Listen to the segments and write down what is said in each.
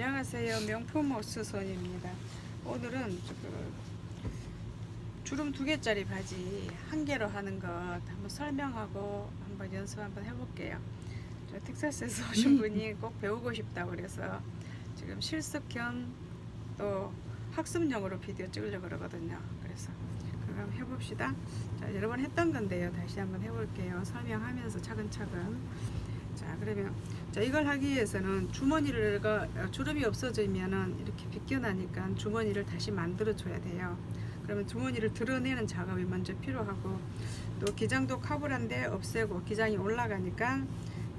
안녕하세요. 명품 옷수선입니다. 오늘은 주름 2개짜리 바지 1개로 하는 것 한번 설명하고 한번 연습 한번 해볼게요. 저 텍사스에서 오신 분이 꼭 배우고 싶다고 그래서 지금 실습 겸 또 학습용으로 비디오 찍으려고 그러거든요. 그래서 그럼 해봅시다. 자, 여러 번 했던 건데요. 다시 한번 해볼게요. 설명하면서 차근차근. 자, 그러면 자, 이걸 하기 위해서는 주름이 없어지면은 이렇게 비껴나니까 주머니를 다시 만들어 줘야 돼요. 그러면 주머니를 드러내는 작업이 먼저 필요하고, 또 기장도 카브란데 없애고 기장이 올라가니까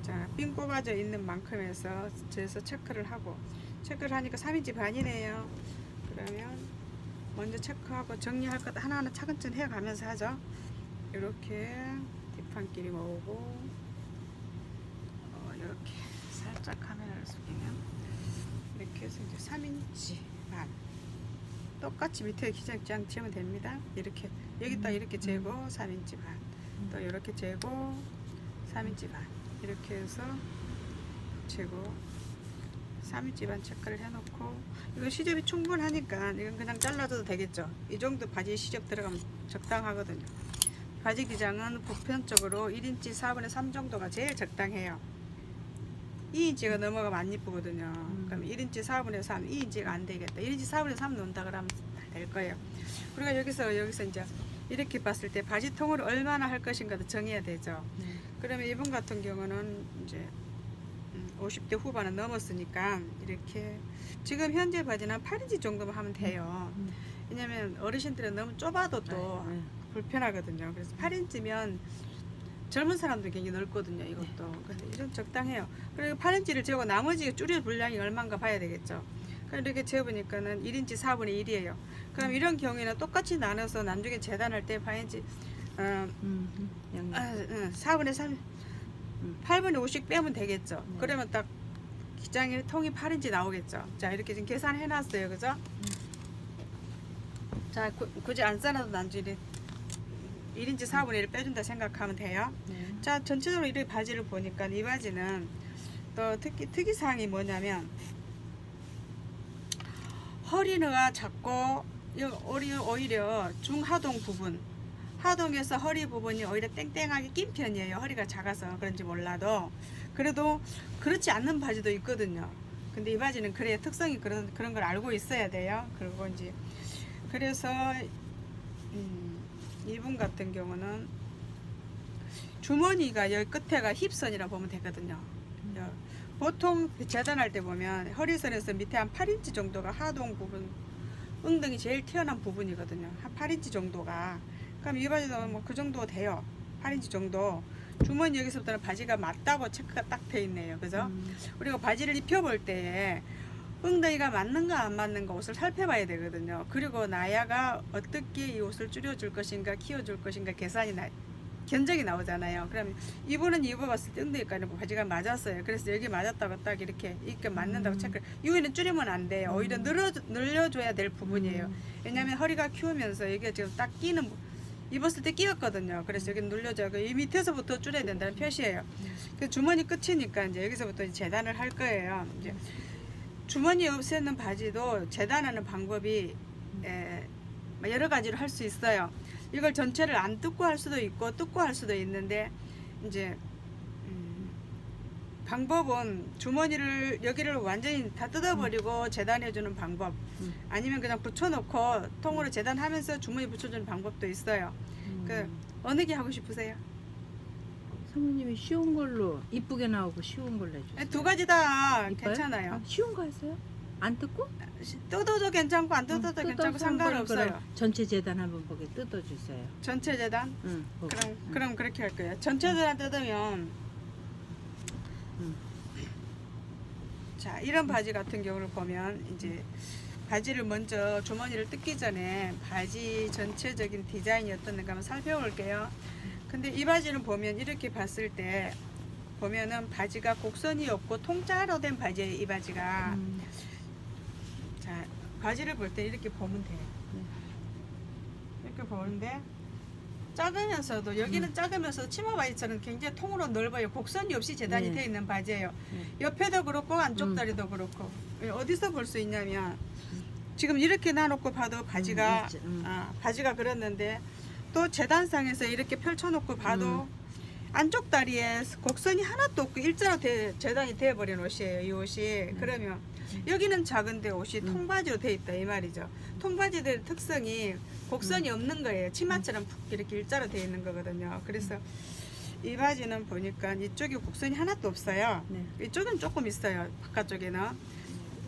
자, 삥 뽑아져 있는 만큼에서 재서 체크를 하니까 3인치 반이네요. 그러면 먼저 체크하고 정리할 것 하나하나 차근차근 해가면서 하죠. 이렇게 뒷판끼리 모으고, 이렇게 살짝 카메라를 숙이면 이렇게 해서 이제 3인치 반 똑같이 밑에 기장장 재면 됩니다. 이렇게 여기다 이렇게 재고 3인치 반, 또 이렇게 재고 3인치 반, 이렇게 해서 재고 3인치 반 체크를 해놓고, 이거 시접이 충분하니까 이건 그냥 잘라줘도 되겠죠. 이 정도 바지 시접 들어가면 적당하거든요. 바지 기장은 보편적으로 1인치 4분의 3 정도가 제일 적당해요. 2인치가 넘어가면 안 이쁘거든요. 그럼 1인치 4분의 3, 2인치가 안 되겠다. 1인치 4분의 3 넣는다 그러면 될 거예요. 우리가 여기서 이제 이렇게 봤을 때 바지 통을 얼마나 할 것인가도 정해야 되죠. 그러면 이분 같은 경우는 이제 50대 후반은 넘었으니까 이렇게 지금 현재 바지는 8인치 정도만 하면 돼요. 왜냐면 어르신들은 너무 좁아도 또 불편하거든요. 그래서 8인치면 젊은 사람들 굉장히 넓거든요. 이것도. 근데 이런 적당해요. 그리고 8인치를 재고 나머지 줄일 분량이 얼마인가 봐야 되겠죠. 이렇게 재보니까는 1인치 4분의 1이에요. 그럼 이런 경우에는 똑같이 나눠서 나중에 재단할 때 8인치 4분의 3 8분의 5씩 빼면 되겠죠. 그러면 딱 기장의 통이 8인치 나오겠죠. 자, 이렇게 지금 계산해 놨어요. 그죠? 자, 굳이 안 써놔도 나중에 1인치 4분의 1을 빼준다 생각하면 돼요. 자, 전체적으로 이 바지를 보니까 이 바지는 또 특이사항이 뭐냐면 허리가 작고, 오히려 중하동 부분, 하동에서 허리 부분이 오히려 땡땡하게 낀 편이에요. 허리가 작아서 그런지 몰라도. 그래도 그렇지 않는 바지도 있거든요. 근데 이 바지는 그래야 특성이 그런 걸 알고 있어야 돼요. 그리고 이제 그래서 이분 같은 경우는 주머니가 여기 끝에가 힙선이라 보면 되거든요. 보통 재단할 때 보면 허리선에서 밑에 한 8인치 정도가 하동 부분, 엉덩이 제일 튀어나온 부분이거든요. 한 8인치 정도가. 그럼 이 바지도 뭐 그 정도 돼요. 8인치 정도. 주머니 여기서부터는 바지가 맞다고 체크가 딱 돼 있네요. 그죠? 우리가 바지를 입혀볼 때 엉덩이가 맞는가 안 맞는가 옷을 살펴봐야 되거든요. 그리고 나야가 어떻게 이 옷을 줄여줄 것인가 키워줄 것인가 견적이 나오잖아요. 그러면 이분은 입어봤을 때 엉덩이까지 바지가 맞았어요. 그래서 여기 맞았다고 딱 이렇게 맞는다고 체크. 이거는 줄이면 안 돼요. 오히려 늘려줘야 될 부분이에요. 왜냐하면 허리가 키우면서 이게 지금 딱 끼는, 입었을 때 끼었거든요. 그래서 여기 눌려져고 이 밑에서부터 줄여야 된다는 표시예요. 그 주머니 끝이니까 이제 여기서부터 재단을 할 거예요. 이제 주머니 없애는 바지도 재단하는 방법이 여러 가지로 할 수 있어요. 이걸 전체를 안 뜯고 할 수도 있고 뜯고 할 수도 있는데, 이제 방법은 주머니를 여기를 완전히 다 뜯어버리고 재단해주는 방법, 아니면 그냥 붙여놓고 통으로 재단하면서 주머니 붙여주는 방법도 있어요. 그 어느 게 하고 싶으세요? 사모님이 쉬운 걸로, 이쁘게 나오고 쉬운 걸로 해주세요. 2가지 다 이뻐요? 괜찮아요. 아, 쉬운 거 했어요? 안 뜯고? 뜯어도 괜찮고 안 뜯어도 괜찮고 상관없어요. 그럼 전체 재단 한번 보게 뜯어주세요. 전체 재단? 응. 보고. 그럼 그렇게 할 거예요. 전체 재단 뜯으면, 자, 이런 바지 같은 경우를 보면 이제 바지를 먼저 주머니를 뜯기 전에 바지 전체적인 디자인이 어떤가 한번 살펴볼게요. 근데 이 바지는 보면 이렇게 봤을 때 보면은 바지가 곡선이 없고 통짜로 된 바지예요. 이 바지가. 자, 바지를 볼 때 이렇게 보면 돼요. 이렇게 보는데 작으면서도 여기는 작으면서 치마 바지처럼 굉장히 통으로 넓어요. 곡선이 없이 재단이 네. 되어 있는 바지예요. 네. 옆에도 그렇고 안쪽 다리도 그렇고. 어디서 볼 수 있냐면 지금 이렇게 놔놓고 봐도 바지가 있지. 바지가 그렇는데 또 재단상에서 이렇게 펼쳐놓고 봐도 안쪽 다리에 곡선이 하나도 없고 일자로 재단이 되어버린 옷이에요. 이 옷이. 그러면 여기는 작은데 옷이 통바지로 되어 있다 이 말이죠. 통바지들 특성이 곡선이 없는 거예요. 치마처럼 푹 이렇게 일자로 되어 있는 거거든요. 그래서 이 바지는 보니까 이쪽이 곡선이 하나도 없어요. 네. 이쪽은 조금 있어요. 바깥쪽에는.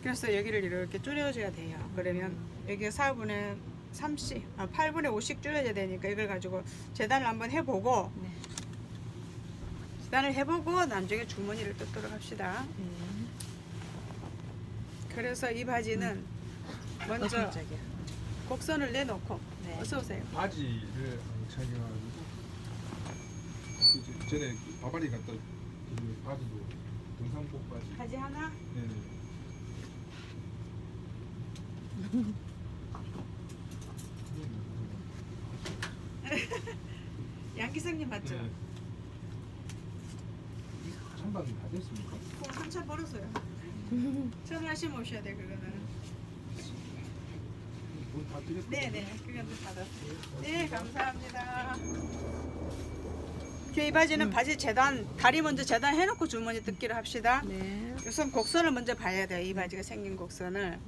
그래서 여기를 이렇게 줄여줘야 돼요. 그러면 여기 4분의 30, 8분의 50 줄여야 되니까 이걸 가지고 재단을 한번 해보고 네. 재단을 해보고 나중에 주머니를 뜯도록 합시다. 네. 그래서 이 바지는 먼저 깜짝이야. 곡선을 내놓고 네. 어서 오세요. 바지를 착용하고 전에 바바리 갔다 그 바지도 등산복 바지. 바지 하나. 네네. 양기성님 맞죠? 네. 찬반 다 됐습니까? 그거 한참 벌었어요. 전화하시면 오셔야 돼 그거는. 돈다 드렸어요. 네네 그건 받았어요. 네 감사합니다. 이 바지는 바지 재단 다리 먼저 재단 해놓고 주머니 뜯기로 합시다. 네. 우선 곡선을 먼저 봐야 돼요. 이 바지가 생긴 곡선을.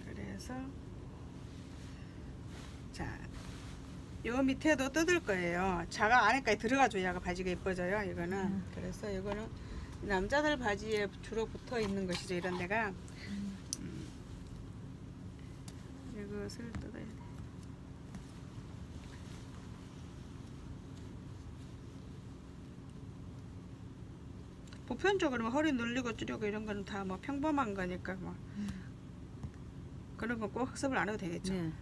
그래서 자, 요 밑에도 뜯을 거예요. 자가 안에까지 들어가줘야 바지가 예뻐져요. 이거는. 그래서 이거는 남자들 바지에 주로 붙어 있는 것이죠. 이런 데가. 이것을 뜯어야 돼. 보편적으로 뭐 허리 늘리고 줄이고 이런 거는 다 뭐 평범한 거니까 뭐 그런 거 꼭 학습을 안 해도 되겠죠. 네.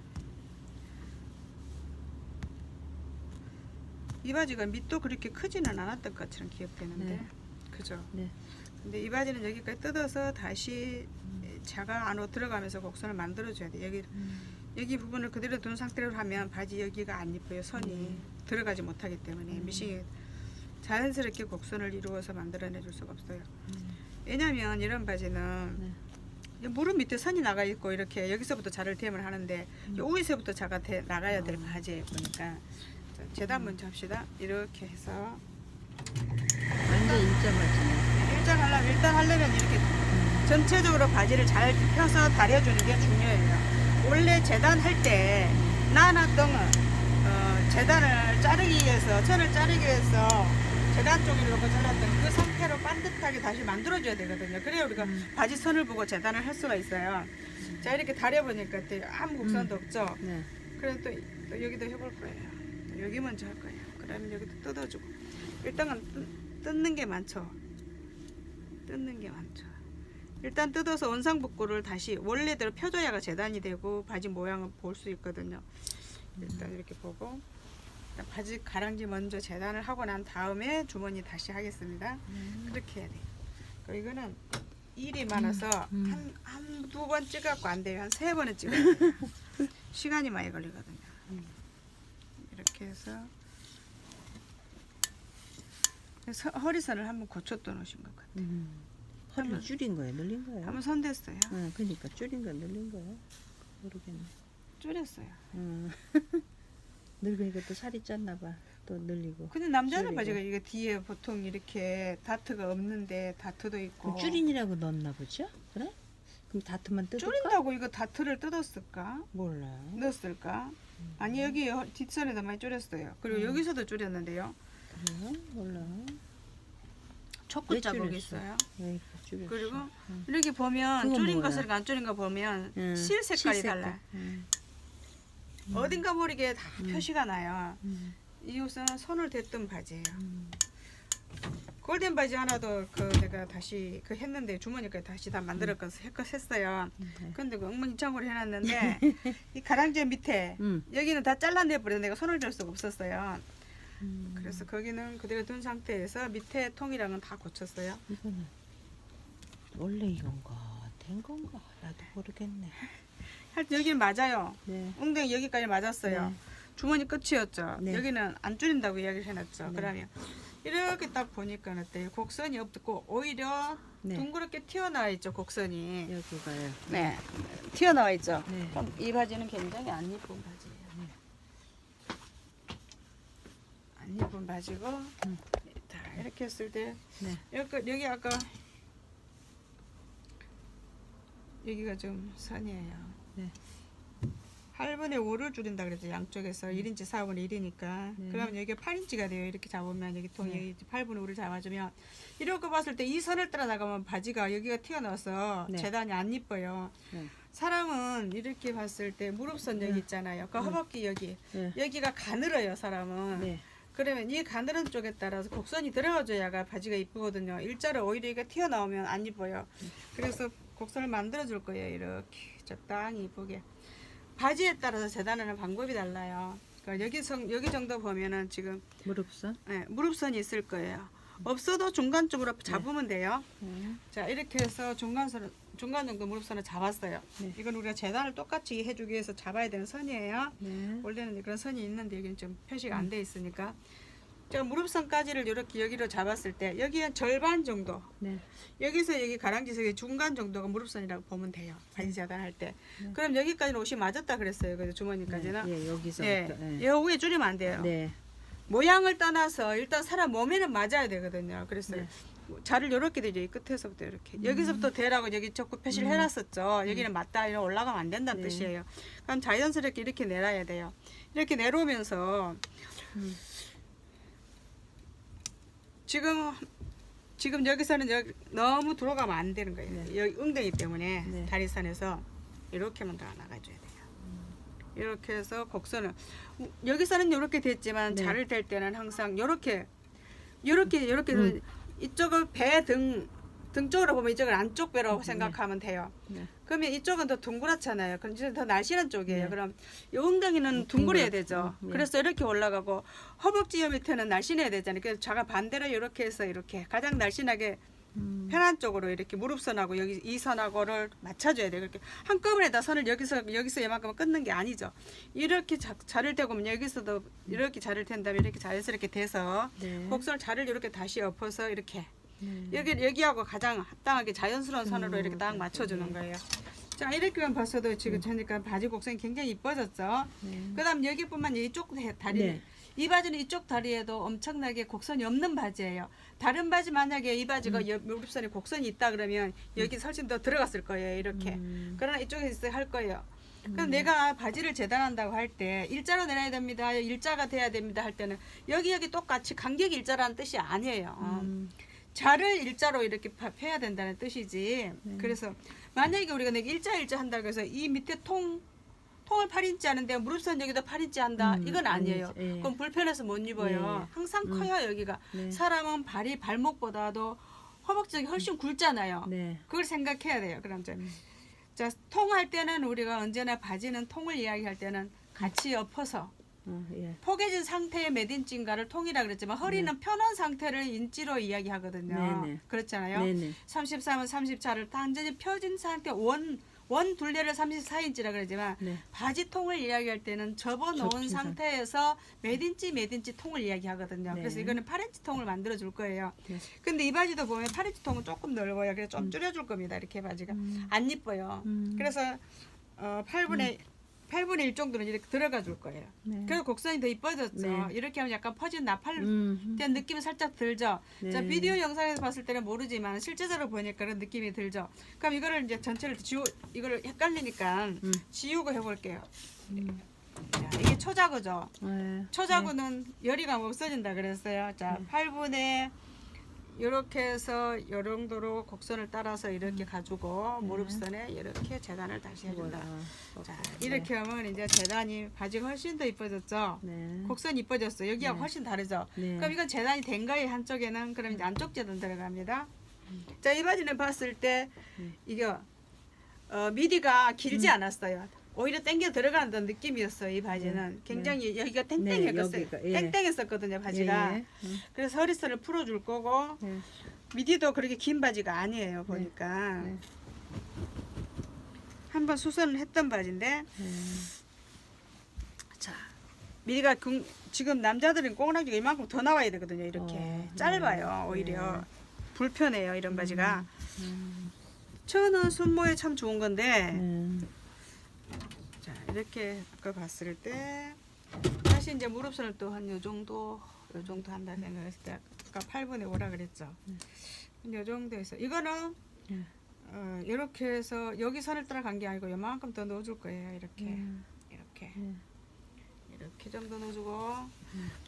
이 바지가 밑도 그렇게 크지는 않았던 것처럼 기억되는데 네. 그죠? 네. 근데 이 바지는 여기까지 뜯어서 다시 자가 안으로 들어가면서 곡선을 만들어줘야 돼. 여기 부분을 그대로 둔 상태로 하면 바지 여기가 안 예뻐요. 선이 들어가지 못하기 때문에 미싱이 자연스럽게 곡선을 이루어서 만들어내줄 수가 없어요. 왜냐하면 이런 바지는 무릎 밑에 선이 나가 있고 이렇게 여기서부터 자를 대면 하는데 이 위에서부터 자가 나가야 될 바지예요. 보니까 자, 재단 먼저 합시다. 이렇게 해서 완전 일자 바지. 일단 하려면 이렇게 전체적으로 바지를 잘 펴서 다려주는 게 중요해요. 원래 재단할 때 나눴던 재단을 자르기 위해서 천을 자르기 위해서 재단 쪽으로 놓고 잘랐던 그 상태로 반듯하게 다시 만들어줘야 되거든요. 그래야 우리가 바지 선을 보고 재단을 할 수가 있어요. 자 이렇게 다려보니까 또 아무 곡선도 없죠. 네. 그럼 또 여기도 해볼 거예요. 여기 먼저 할 거예요. 그러면 여기도 뜯어주고 일단은 뜯는 게 많죠. 일단 뜯어서 원상복구를 다시 원래대로 펴줘야가 재단이 되고 바지 모양을 볼 수 있거든요. 일단 이렇게 보고 일단 바지 가랑지 먼저 재단을 하고 난 다음에 주머니 다시 하겠습니다. 그렇게 해야 돼요. 그리고 이거는 일이 많아서 한 두 번 찍어갖고 안 돼요. 한 3번은 찍어야 돼요. 시간이 많이 걸리거든요. 이렇게 해서 허리선을 한번 고쳤던 옷인 것 같아요. 허리를 줄인 거예요? 늘린 거예요? 한번 손댔어요. 그러니까 줄인 거 늘린 거예요? 모르겠네. 줄였어요. 늙으니까 또 살이 쪘나 봐. 또 늘리고. 근데 남자는 줄이고. 바지가 이게 뒤에 보통 이렇게 다트가 없는데 다트도 있고 그럼 줄인이라고 넣었나 보죠? 그래? 그럼 다트만 뜯을까? 줄인다고 이거 다트를 뜯었을까? 몰라요. 넣었을까? 아니 여기 뒷선에도 많이 줄였어요. 그리고 여기서도 줄였는데요. 그래요? 몰라. 초크 왜 자국이 줄였어? 있어요. 왜 줄였어? 그리고 이렇게 보면 그건 줄인 뭐야? 것을 안 줄인 거 보면 응. 실 색깔이 색깔. 달라. 응. 어딘가 모르게 다 표시가 나요. 이 옷은 손을 댔던 바지예요. 골덴 바지 하나도 그 내가 다시 그 했는데 주머니까지 다시 다 만들었거든 했어요. 근데 그 엉망진창으로 해놨는데 이 가랑지 밑에 여기는 다 잘라내 버려 내가 손을 댈 수가 없었어요. 그래서 거기는 그대로 둔 상태에서 밑에 통이랑은 다 고쳤어요. 이거는 원래 이건가 된 건가 나도 모르겠네. 하여튼 여기는 맞아요. 네. 엉덩이 여기까지 맞았어요. 네. 주머니 끝이었죠. 네. 여기는 안 줄인다고 이야기를 해놨죠. 네. 그러면 이렇게 딱 보니까 어때요? 곡선이 없고 오히려 네. 둥그렇게 튀어나와 있죠. 곡선이. 여기가요. 네, 튀어나와 있죠. 네. 그럼 이 바지는 굉장히 안 예쁜 바지예요. 안 예쁜 바지고 자, 이렇게 했을 때 네. 여기 아까 여기가 좀 선이에요. 네. 8분의 5를 줄인다 그랬죠. 양쪽에서 1인치 4분의 1이니까. 네. 그러면 여기가 8인치가 돼요. 이렇게 잡으면 여기 통이 네. 8분의 5를 잡아주면 이렇게 봤을 때 이 선을 따라 나가면 바지가 여기가 튀어나와서 네. 재단이 안 이뻐요. 네. 사람은 이렇게 봤을 때 무릎선 여기 있잖아요. 그 허벅지 여기. 네. 여기가 가늘어요. 사람은. 네. 그러면 이 가늘은 쪽에 따라서 곡선이 들어가줘야가 바지가 이쁘거든요. 일자로 오히려 이게 튀어나오면 안 이뻐요. 그래서 곡선을 만들어 줄 거예요. 이렇게 적당히 이쁘게. 바지에 따라서 재단하는 방법이 달라요. 그러니까 여기 정도 보면은 지금 무릎선. 네, 무릎선이 있을 거예요. 없어도 중간 쪽으로 잡으면 돼요. 네. 자, 이렇게 해서 중간 정도 무릎선을 잡았어요. 네. 이건 우리가 재단을 똑같이 해주기 위해서 잡아야 되는 선이에요. 네. 원래는 그런 선이 있는데 여기는 좀 표시가 안 돼 있으니까. 자, 무릎선까지를 이렇게 여기로 잡았을 때 여기는 절반 정도. 네. 여기서 여기 가랑지에서 여기 중간 정도가 무릎선이라고 보면 돼요. 바지 재단할 때. 네. 그럼 여기까지는 옷이 맞았다 그랬어요. 그래서 주머니까지는. 예, 여기서부터. 예, 예. 여 위에 줄이면 안 돼요. 네. 모양을 떠나서 일단 사람 몸에는 맞아야 되거든요. 그래서 네. 자를 이렇게 되죠. 이 끝에서부터 이렇게. 여기서부터 대라고 여기 자꾸 표시를 해놨었죠. 여기는 맞다. 이런 올라가면 안 된다는 네. 뜻이에요. 그럼 자연스럽게 이렇게 내놔야 돼요. 이렇게 내려오면서 음. 지금 여기서는 여기 너무 들어가면 안 되는 거예요. 네. 여기 엉덩이 때문에 네. 다리선에서 이렇게만 더 나가줘야 돼요. 이렇게 해서 곡선을 여기서는 이렇게 됐지만 네. 자를 댈 때는 항상 이렇게 이쪽을 배 등 쪽으로 보면 이쪽은 안쪽 배라고 네. 생각하면 돼요. 네. 그러면 이쪽은 더 둥그렇잖아요. 그럼 이제 더 날씬한 쪽이에요. 네. 그럼 이 엉덩이는 둥그려야 되죠. 네. 그래서 이렇게 올라가고 허벅지 밑에는 날씬해야 되잖아요. 그래서 자가 반대로 이렇게 해서 이렇게 가장 날씬하게 편한 쪽으로 이렇게 무릎선하고 여기 이 선하고를 맞춰줘야 돼요. 그렇게 한꺼번에 다 선을 여기서 이만큼 끊는 게 아니죠. 이렇게 자를 대고 여기서도 이렇게 자를 댄 다음에 이렇게 자연스럽게 돼서 네. 곡선을 자를 이렇게 다시 엎어서 이렇게 네. 여기하고 가장 합당하게 자연스러운 선으로 이렇게 딱 맞춰주는 거예요. 자, 이렇게만 봤어도 지금 저니까 바지 곡선이 굉장히 이뻐졌죠. 네. 그다음 여기뿐만 이쪽 다리 네. 이 바지는 이쪽 다리에도 엄청나게 곡선이 없는 바지예요. 다른 바지 만약에 이 바지가 무릎선에 곡선이 있다 그러면 여기 훨씬 더 들어갔을 거예요. 이렇게. 그러나 이쪽에 있어야 할 거예요. 그럼 내가 바지를 재단한다고 할 때 일자로 내놔야 됩니다. 일자가 돼야 됩니다. 할 때는 여기 똑같이 간격 일자라는 뜻이 아니에요. 자를 일자로 이렇게 펴야 된다는 뜻이지. 그래서 만약에 우리가 내가 일자 한다고 해서 이 밑에 통을 8인치 하는데 무릎선 여기다 8인치 한다. 이건 아니에요. 예. 그럼 불편해서 못 입어요. 예. 항상 커요 여기가. 네. 사람은 발목보다도 허벅지가 훨씬 굵잖아요. 네. 그걸 생각해야 돼요. 그럼 자, 통할 때는 우리가 언제나 바지는 통을 이야기할 때는 같이 엎어서 예. 포개진 상태의 몇 인치인가를 통이라 그랬지만 허리는 펴놓은 상태를 인치로 이야기하거든요. 네, 네. 그렇잖아요. 네네. 33은 34를 완전히 펴진 상태 원 둘레를 34인치라 그러지만 네. 바지통을 이야기할 때는 접어놓은 접힌 상태에서 몇 인치 통을 이야기하거든요. 네. 그래서 이거는 8인치 통을 만들어 줄 거예요. 네. 근데 이 바지도 보면 8인치 통은 조금 넓어요. 그래서 좀 줄여줄 겁니다. 이렇게 바지가 안 이뻐요. 그래서 8분의 1 정도는 이렇게 들어가 줄 거예요. 네. 그래서 곡선이 더 이뻐졌죠. 네. 이렇게 하면 약간 퍼진 나팔 음. 된 느낌이 살짝 들죠. 네. 자, 비디오 영상에서 봤을 때는 모르지만 실제적으로 보니까 그런 느낌이 들죠. 그럼 이거를 이제 전체를 이거를 헷갈리니까 지우고 해볼게요. 자, 이게 초자구죠. 네. 초자구는 열이감 없어진다 그랬어요. 자, 8분의 이렇게 해서 이 정도로 곡선을 따라서 이렇게 가지고 무릎선에 이렇게 재단을 다시 해준다. 자, 이렇게 하면 이제 재단이 바지가 훨씬 더 이뻐졌죠. 네. 곡선이 이뻐졌어. 여기하고 네. 훨씬 다르죠. 네. 그럼 이건 재단이 된 거예요. 한쪽에는. 그럼 이제 안쪽 재단 들어갑니다. 자, 이 바지는 봤을 때 이게 미디가 길지 않았어요. 오히려 당겨 들어가는 느낌이었어요. 이 바지는 굉장히 여기가 땡땡했었어요. 네, 여기가, 예. 땡땡했었거든요. 바지가. 예, 예. 그래서 허리선을 풀어줄 거고 네. 미디도 그렇게 긴 바지가 아니에요. 보니까. 네. 한번 수선을 했던 바지인데 네. 자 미리가 지금 남자들은 꼬랑지가 이만큼 더 나와야 되거든요. 이렇게 짧아요. 오히려 네. 불편해요. 이런 바지가. 음. 저는 순모에 참 좋은 건데 네. 자 이렇게 아까 봤을 때 다시 이제 무릎선을 또 한 요 정도 한다 생각했을 때 아까 8분의 5라 그랬죠. 요 정도에서 이거는 네. 이렇게 해서 여기 선을 따라간 게 아니고 요만큼 더 넣어줄 거예요. 이렇게 이렇게 네. 이렇게 정도 넣어주고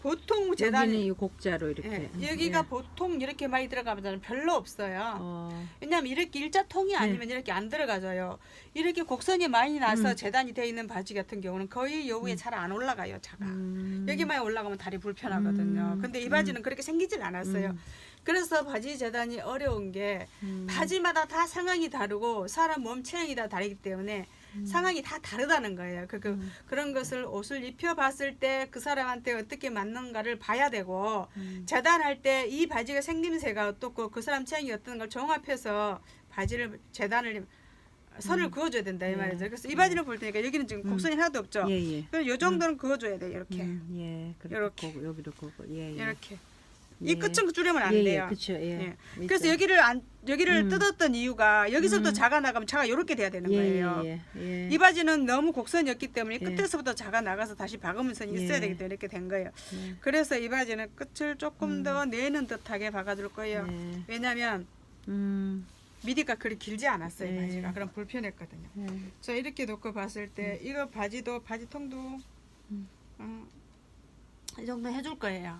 보통 재단이 여기는 이 곡자로 이렇게. 예, 여기가 보통 이렇게 많이 들어가면 별로 없어요. 네. 왜냐면 이렇게 일자통이 아니면 이렇게 안 들어가져요. 이렇게 곡선이 많이 나서 재단이 되어 있는 바지 같은 경우는 거의 요 위에 잘 안 올라가요. 차가 여기만 올라가면 다리 불편하거든요. 근데 이 바지는 그렇게 생기질 않았어요. 그래서 바지 재단이 어려운 게 바지마다 다 상황이 다르고 사람 몸 체형이 다 다르기 때문에 상황이 다 다르다는 거예요. 그런 것을 옷을 입혀봤을 때 그 사람한테 어떻게 맞는가를 봐야 되고 재단할 때 이 바지가 생김새가 어떻고 그 사람 체형이 어떤 걸 종합해서 바지를 재단을 선을 그어줘야 된다 이 말이죠. 그래서 이 바지를 볼 때니까 여기는 지금 곡선이 하나도 없죠. 예, 예. 그래서 요 정도는 그어줘야 돼요. 이렇게 예. 요렇게. 이렇게. 여기도 그거. 예, 예. 이렇게 예. 이 끝은 줄이면 안 예, 돼요. 예. 그렇죠. 예. 예. 그래서 여기를 뜯었던 이유가 여기서부터 음. 작아 나가면 차가 이렇게 돼야 되는 거예요. 예. 이 바지는 너무 곡선이었기 때문에 예. 끝에서부터 작아 나가서 다시 박으면 선이 있어야 예. 되기 때문에 이렇게 된 거예요. 예. 그래서 이 바지는 끝을 조금 더 내는 듯하게 박아줄 거예요. 예. 왜냐하면 미디가 그리 길지 않았어요. 이 예. 바지가. 그럼 불편했거든요. 예. 자 이렇게 놓고 봤을 때 이거 바지도 바지통도 이 정도 해줄 거예요.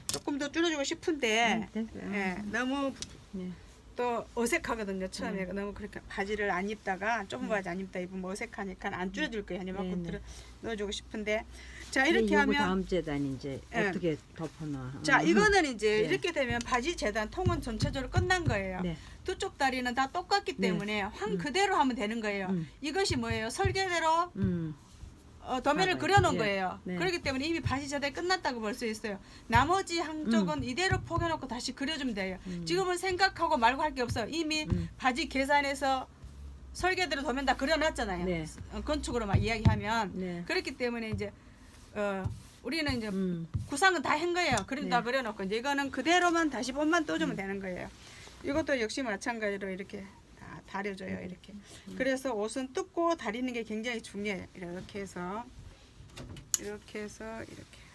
조금 더 줄여주고 싶은데 예, 너무 예. 또 어색하거든요. 처음에 너무 그렇게 바지를 안 입다가 좁은 바지 안 입다 입으면 어색하니까 안 줄여줄 거예요. 이만큼 네, 네. 넣어주고 싶은데 자 이렇게 요거 하면 다음 재단 이제 예. 어떻게 덮어놔? 자 이거는 이제 네. 이렇게 되면 바지 재단 통은 전체적으로 끝난 거예요. 네. 두 쪽 다리는 다 똑같기 네. 때문에 황 그대로 하면 되는 거예요. 이것이 뭐예요? 설계대로 도면을 작아요. 그려놓은 예. 거예요. 네. 그렇기 때문에 이미 바지 재단이 끝났다고 볼 수 있어요. 나머지 한쪽은 이대로 포개놓고 다시 그려주면 돼요. 지금은 생각하고 말고 할 게 없어요. 이미 바지 계산해서 설계대로 도면 다 그려놨잖아요. 네. 건축으로만 이야기하면 네. 그렇기 때문에 이제 우리는 이제 음. 구상은 다 한 거예요. 그림 네. 다 그려놓고 이제 이거는 그대로만 다시 본만 떠주면 되는 거예요. 이것도 역시 마찬가지로 이렇게 다 다려줘요. 이렇게. 그래서 옷은 뜯고 다리는 게 굉장히 중요해요. 이렇게 해서 이렇게.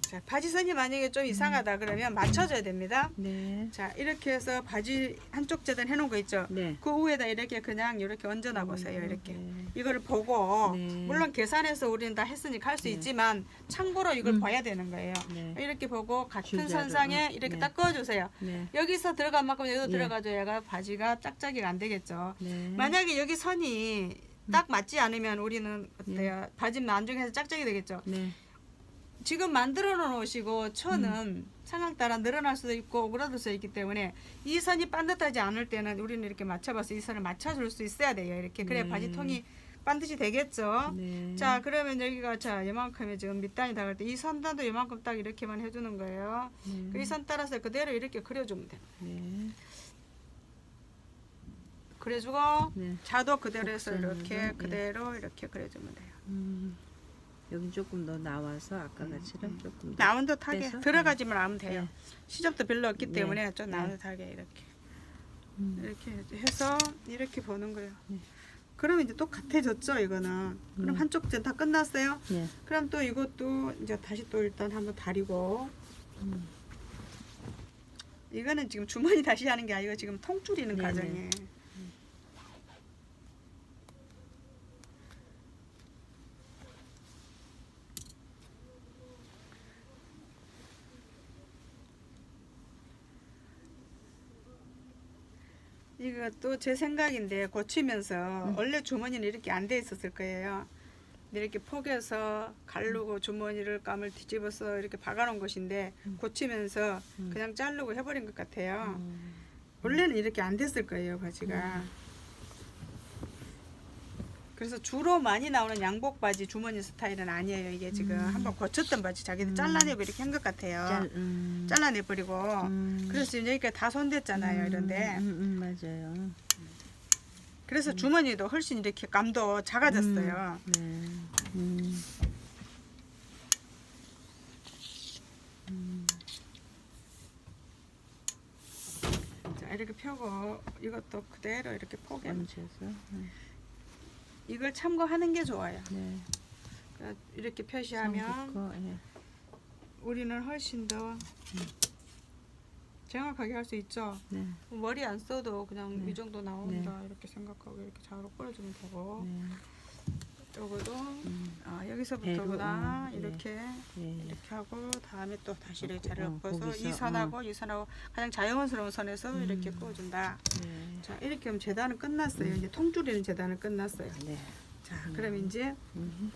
자, 바지선이 만약에 좀 이상하다 그러면 맞춰줘야 됩니다. 네. 자, 이렇게 해서 바지 한쪽 재단 해놓은 거 있죠? 네. 그 위에다 이렇게 그냥 이렇게 얹어놔 보세요. 이렇게. 네. 이거를 보고 네. 물론 계산해서 우리는 다 했으니까 할 수 있지만 참고로 이걸 봐야 되는 거예요. 네. 이렇게 보고 같은 줄자로. 선상에 이렇게 네. 딱 그어주세요. 네. 여기서 들어간 만큼 여기도 예. 들어가줘야 바지가 짝짝이가 안 되겠죠. 네. 만약에 여기 선이 딱 맞지 않으면 우리는 어때요? 바지 안중에서 짝짝이 되겠죠. 네. 지금 만들어 놓은 옷이고 천은 상황 따라 늘어날 수도 있고 오그라들 수 있기 때문에 이 선이 반듯하지 않을 때는 우리는 이렇게 맞춰봐서 이 선을 맞춰줄 수 있어야 돼요. 이렇게 그래야 네. 바지통이 반드시 되겠죠. 네. 자 그러면 여기가 자 이만큼이 지금 밑단이 닿을 때 이 선단도 이만큼 딱 이렇게만 해주는 거예요. 이 선 따라서 그대로 이렇게 그려주면 돼요. 네. 그래주고 네. 자도 그대로 해서 곡선으로, 이렇게 예. 그대로 이렇게 그려주면 돼요. 여기 조금 더 나와서 아까 같이는 조금 더 나온 듯하게 빼서? 들어가지만 하면 돼요. 네. 시접도 별로 없기 네. 때문에 좀 네. 나온 듯하게 이렇게 해서 이렇게 보는 거예요. 네. 그러면 이제 또 같아졌죠 이거는. 그럼 한쪽 다 끝났어요. 네. 그럼 또 이것도 이제 다시 또 일단 한번 다리고 이거는 지금 주머니 다시 하는 게 아니고 지금 통 줄이는 네네. 과정이에요. 이것도 제 생각인데 고치면서 원래 주머니는 이렇게 안 돼 있었을 거예요. 이렇게 포개서 가르고 주머니를 감을 뒤집어서 이렇게 박아놓은 것인데 고치면서 그냥 자르고 해버린 것 같아요. 원래는 이렇게 안 됐을 거예요 바지가. 그래서 주로 많이 나오는 양복 바지 주머니 스타일은 아니에요. 이게 지금 한번 고쳤던 바지 자기들 잘라내고 이렇게 한 것 같아요. 잘라내버리고. 그래서 지금 여기까지 다 손댔잖아요. 이런데. 맞아요. 그래서 주머니도 훨씬 이렇게 감도 작아졌어요. 네. 자, 이렇게 펴고 이것도 그대로 이렇게 포개. 얹혀서. 이걸 참고하는 게 좋아요. 네. 그러니까 이렇게 표시하면 성붙고, 예. 우리는 훨씬 더 정확하게 할 수 있죠. 네. 머리 안 써도 그냥 네. 이 정도 나온다 이렇게 생각하고 이렇게 자로 끌어주면 되고. 네. 요거도 여기서부터구나 배로, 이렇게 예. 이렇게 하고 다음에 또 다시 이렇게 자를 어, 엎어서 거기서, 이 선하고 이 선하고 가장 자연스러운 선에서 이렇게 꽂준다. 네. 자, 이렇게 하면 재단은 끝났어요. 이제 통줄이는 재단은 끝났어요. 네. 자, 그럼 이제 음.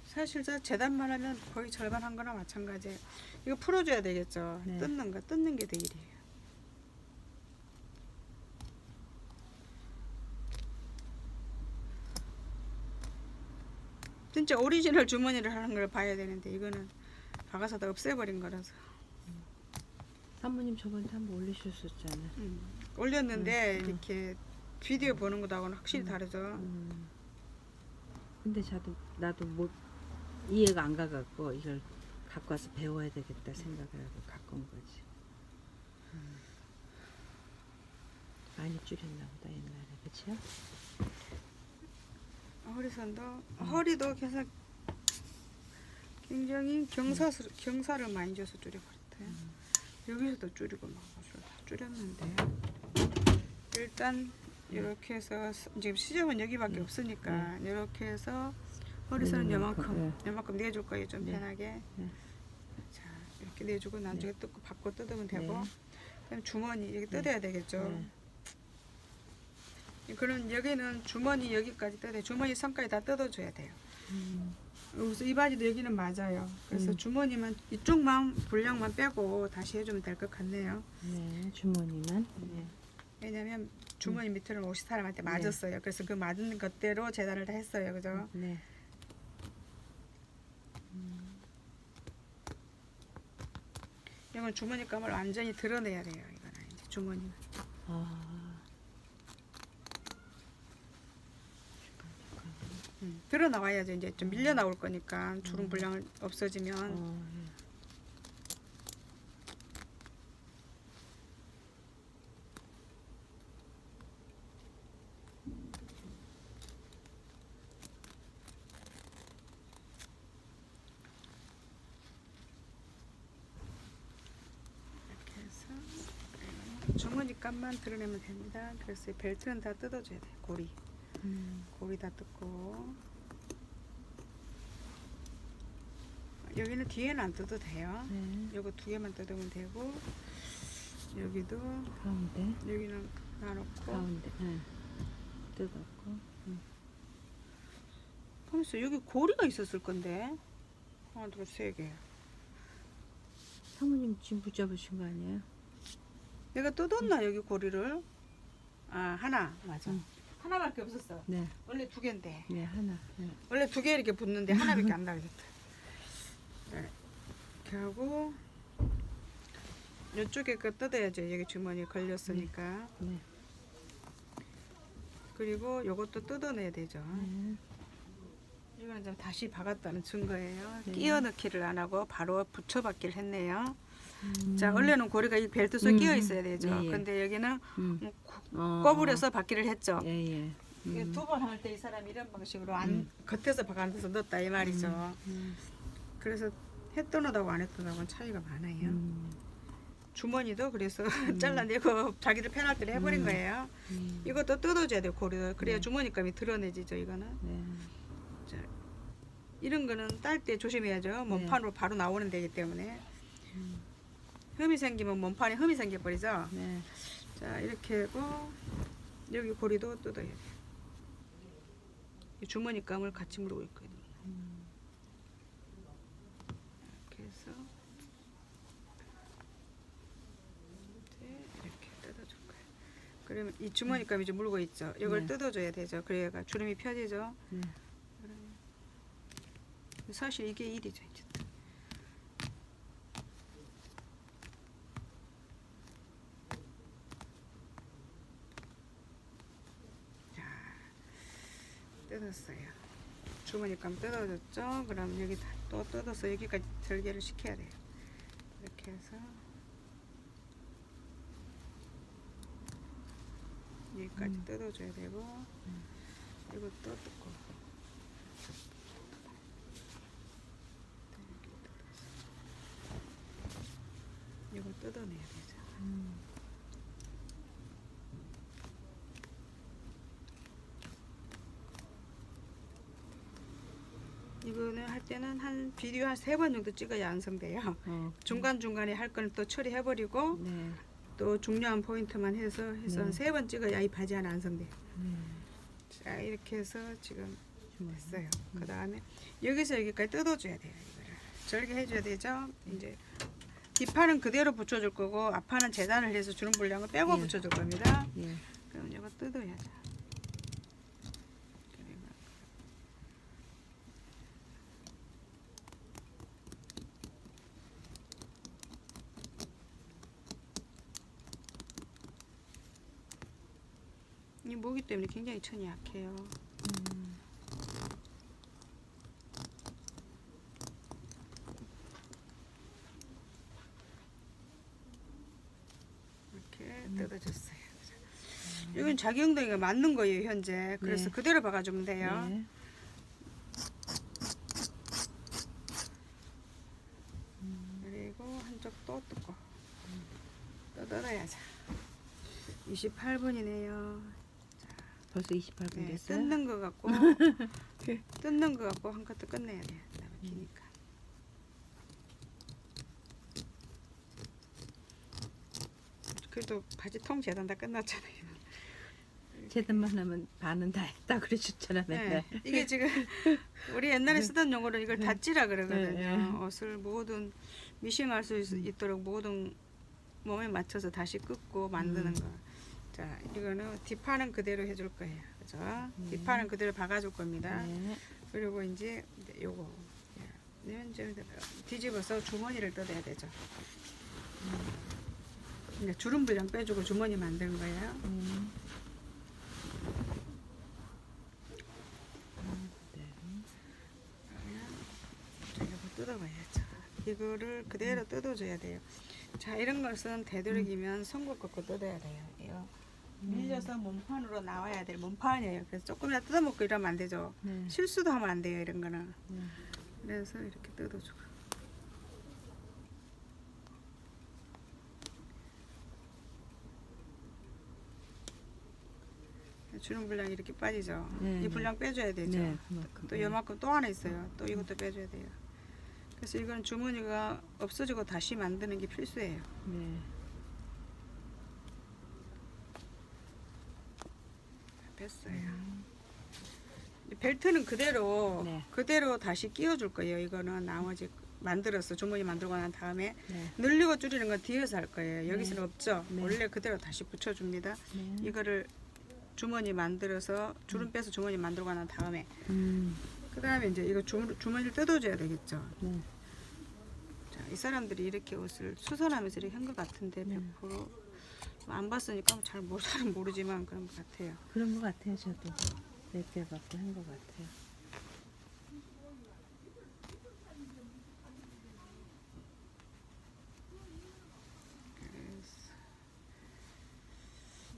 사실 저 재단만 하면 거의 절반 한 거나 마찬가지예요. 이거 풀어줘야 되겠죠. 네. 뜯는 게 더 일이에요. 진짜 오리지널 주머니를 하는 걸 봐야 되는데 이거는 박아서 다 없애버린 거라서. 사모님 저번에 한번 올리셨었잖아요. 올렸는데 이렇게 비디오 보는 것하고는 확실히 다르죠. 근데 나도 못 이해가 안 가갖고 이걸 갖고 와서 배워야 되겠다 생각을 하고 갖고 온 거지. 많이 줄였나 보다 옛날에, 그치요? 허리선도 허리도 계속 굉장히 경사를 많이 줘서 줄여버렸대요. 여기서도 줄이고 막 다 줄였는데 일단 이렇게 해서 지금 시접은 여기밖에 없으니까 이렇게 해서 허리선은 요만큼 내줄 거예요. 좀 편하게. 자, 이렇게 내주고 나중에 뜯고 받고 뜯으면 되고. 그럼 주머니 이렇게 뜯어야 되겠죠. 그럼 여기는 주머니 여기까지 뜯어요. 주머니 선까지 다 뜯어줘야 돼요. 그래서 이 바지도 여기는 맞아요. 그래서 주머니만 이쪽만 분량만 빼고 다시 해주면 될 것 같네요. 네, 주머니만. 네. 왜냐면 주머니 밑으로 옷이 사람한테 맞았어요. 그래서 그 맞은 것대로 재단을 다 했어요. 그죠? 네. 이건 주머니 감을 완전히 드러내야 돼요. 이거는 이제 주머니는. 드러 나와야죠. 이제 좀 밀려 나올 거니까 주름 분량을 없어지면. 이렇게 해서 주머니 감만 드러내면 됩니다. 그래서 이 벨트는 다 뜯어줘야 돼요. 고리 다 뜯고. 여기는 뒤에는 안 뜯어도 돼요. 요거 두 개만 뜯으면 되고 여기도 가운데. 여기는 놔놓고 가운데. 뜯었고. 그래서 여기 고리가 있었을 건데 하나 둘 세 개. 사모님 지금 붙잡으신 거 아니에요? 내가 뜯었나 여기 고리를? 아 하나 맞아. 하나밖에 없었어. 네. 원래 두 개인데. 네, 하나. 네. 원래 두 개 이렇게 붙는데 하나밖에 안 나가겠다. 네. 이렇게 하고 이쪽에 거 뜯어야죠. 여기 주머니에 걸렸으니까. 네. 그리고 요것도 뜯어내야 되죠. 네. 이거는 좀 다시 박았다는 증거예요. 네. 끼워 넣기를 안 하고 바로 붙여박기를 했네요. 자, 원래는 고리가 이 벨트 속에 끼어 있어야 되죠. 네, 예. 근데 여기는 어, 꼬부려서 박기를 했죠. 예, 예. 두 번 할 때 이 사람이 이런 방식으로 안 겉에서 박은 데서 넣었다 이 말이죠. 그래서 했던 하고 안 했던 하고는 차이가 많아요. 주머니도 그래서 잘라내고 자기들 편할 대로 해버린 거예요. 이것도 뜯어줘야 돼요. 고리를. 그래야 주머니감이 드러내지죠. 이거는. 네. 자, 이런 거는 딸 때 조심해야죠. 몸판으로 바로 나오는 데이기 때문에. 흠이 생기면 몸판에 흠이 생겨버리죠. 네. 자, 이렇게 하고 여기 고리도 뜯어야 돼요. 이 주머니감을 같이 물고 있거든요. 이렇게 해서 이렇게 뜯어줄 거예요. 그러면 이 주머니감 이제 물고 있죠. 이걸 네. 뜯어줘야 되죠. 그래야 주름이 펴지죠. 네. 사실 이게 일이죠. 이제. 자, 뜯었어요. 주머니감 뜯어줬죠. 그럼 여기 또 뜯어서 여기까지 절개를 시켜야 돼요. 이렇게 해서 여기까지 뜯어줘야 되고 이것도 뜯고 이거 뜯어내야 되죠. 이거는 할 때는 한 비디오 한 3번 정도 찍어야 완성돼요. 중간중간에 할 거는 또 처리해버리고 네. 또 중요한 포인트만 해서 한 3번 찍어야 이 바지 하나 완성돼요. 자, 이렇게 해서 지금 됐어요. 그 다음에 여기서 여기까지 뜯어줘야 돼요. 이거를 절개해줘야 되죠. 이제 뒷판은 그대로 붙여줄 거고 앞판은 재단을 해서 주름 분량을 빼고 예. 붙여줄 겁니다. 예. 그럼 이거 뜯어야죠. 그리고 이 모기 때문에 굉장히 천이 약해요. 이렇게 뜯어줬어요. 이건 자기 엉덩이가 맞는 거예요 현재. 그래서 네. 그대로 박아주면 돼요. 네. 그리고 한쪽 또 뜯고 또 뜯어야죠. 28분이네요. 벌써 28분 네, 됐어요? 뜯는 거 같고 뜯는 거 같고 한 것도 끝내야 돼요. 그다음에 기니까. 그래도 바지 통 재단 다 끝났잖아요. 재단만 하면 반은 다 했다 그러셨잖아 맨날. 네, 이게 지금 우리 옛날에 쓰던 용어로 이걸 닫지라 그러거든요. 네. 옷을 모든 미싱할 수 있도록 모든 몸에 맞춰서 다시 긋고 만드는 거. 자, 이거는 뒷판은 그대로 해줄 거예요. 그죠? 뒷판은 그대로 박아줄 겁니다. 네. 그리고 이제 요거 뒤집어서 주머니를 뜯어야 되죠. 그러니까 주름 분량 빼주고 주머니 만드는 거예요. 자, 이거 뜯어봐야죠. 이거를 그대로 뜯어줘야 돼요. 자, 이런 것은 되도록이면 손목 꺾고 뜯어야 돼요. 이거 밀려서 몸판으로 나와야 될 몸판이에요. 그래서 조금이라도 뜯어먹고 이러면 안 되죠. 네. 실수도 하면 안 돼요. 이런 거는. 네. 그래서 이렇게 뜯어주고. 주름 분량이 이렇게 빠지죠. 네, 이 분량 빼줘야 되죠. 네, 그만큼. 또 요만큼 또 하나 있어요. 또 이것도 빼줘야 돼요. 그래서 이건 주머니가 없어지고 다시 만드는 게 필수예요. 네. 뺐어요. 이 벨트는 그대로 네. 그대로 다시 끼워줄 거예요. 이거는 나머지 만들어서 주머니 만들고 난 다음에 네. 늘리고 줄이는 건 뒤에서 할 거예요. 여기서는 없죠. 네. 원래 그대로 다시 붙여줍니다. 네. 이거를 주머니 만들어서 주름 빼서 주머니 만들고 난 다음에 그 다음에 이제 이거 주머니를 뜯어줘야 되겠죠. 네. 자, 이 사람들이 이렇게 옷을 수선하면서 이렇게 한 것 같은데 100%안 봤으니까 잘은 모르지만 그런 것 같아요. 그런 것 같아요 저도. 몇 개 갖고 한 것 같아요. 그래서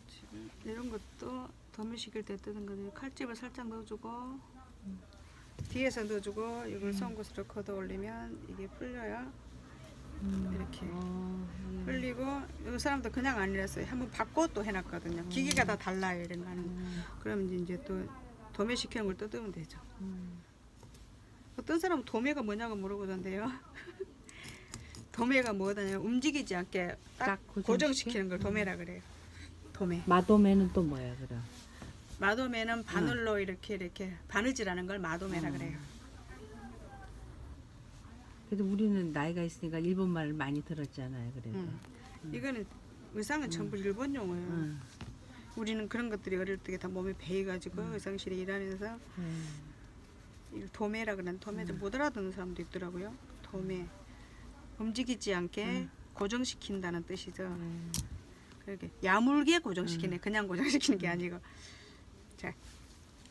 지금 이런 것도 덤을 때 뜨는 거는 칼집을 살짝 넣어주고 뒤에서 넣어주고 이걸 송곳으로 걷어 올리면 이게 풀려요. 이렇게 풀리고 이 사람도 그냥 안 일했어요. 한번 바꿔 또 해놨거든요. 기기가 다 달라요 이런 거는. 그럼 이제 또 도매 시키는 걸 뜯으면 되죠. 어떤 사람은 도매가 뭐냐고 물어보던데요. 도매가 뭐냐면 움직이지 않게 딱 고정시키는 걸 도매라 그래요. 도매. 마도매는 또 뭐야 그럼? 마도매는 바늘로 이렇게 바느질하는 걸 마도매라 그래요. 그래도 우리는 나이가 있으니까 일본 말을 많이 들었잖아요. 그래도. 이거는 의상은 전부 일본 용어예요. 우리는 그런 것들이 어릴 때 다 몸에 배해가지고 의상실에 일하면서 이걸 도매라 그러는 도매 좀 못 알아듣는 사람도 있더라고요. 도매 움직이지 않게 고정시킨다는 뜻이죠. 그렇게 야물게 고정시키네. 그냥 고정시키는 게 아니고. 자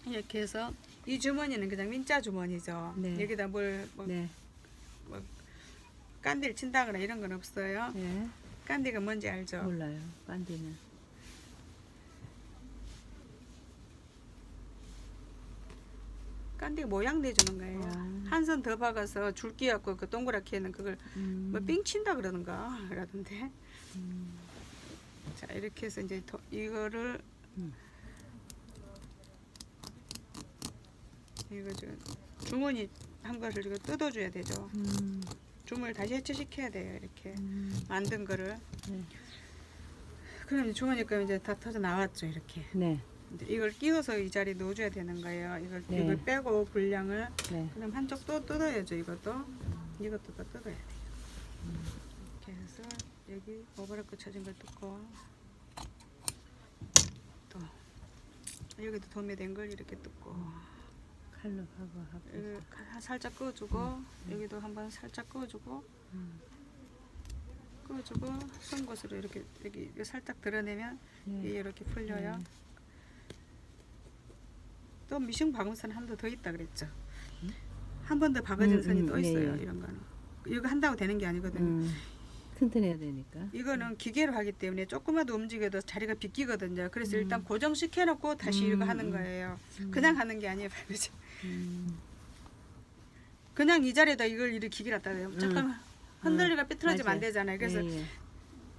이렇게 해서 이 주머니는 그냥 민자 주머니죠. 네. 여기다 뭘 뭐, 네. 뭐 깐디를 친다거나 이런 건 없어요. 네. 깐디가 뭔지 알죠? 몰라요. 깐디는. 깐디가 모양 내주는 거예요. 한 선 더 박아서 줄 끼갖고 그 동그랗게 는 그걸 뭐 삥 친다 그러는가 그러던데. 자 이렇게 해서 이제 이거를 이거 지금 주머니 한 것을 지금 뜯어줘야 되죠. 주머니를 다시 해체시켜야 돼요. 이렇게 만든 거를. 네. 그럼 이제 주머니 거 이제 다 터져 나왔죠. 이렇게. 네. 이제 이걸 끼워서 이 자리에 넣어줘야 되는 거예요. 네. 이걸 빼고 분량을. 네. 그럼 한쪽 또 뜯어야죠. 이것도 또 뜯어야 돼요. 이렇게 해서 여기 오버랩 쳐진 걸 뜯고 또 여기도 도매된 걸 이렇게 뜯고 칼로 하고 여기 살짝 그어주고 여기도 한번 살짝 그어주고 그어주고 쓴 곳으로 이렇게 여기 살짝 드러내면 네. 이게 이렇게 풀려요. 또 미싱 박음선 한 번 더 있다 그랬죠. 한 번 더 박아진 선이 또 있어요. 네. 이런 거는 이거 한다고 되는 게 아니거든요. 튼튼해야 되니까. 이거는 기계로 하기 때문에 조금이라도 움직여도 자리가 비끼거든요. 그래서 일단 고정시켜 놓고 다시 이거 하는 거예요. 그냥 하는 게 아니에요. 그죠? 그냥 이 자리에다 이걸 이렇게 기계로 갖다 대요. 잠깐 흔들리가 삐뚤어지면 안 맞아요. 되잖아요. 그래서 예, 예.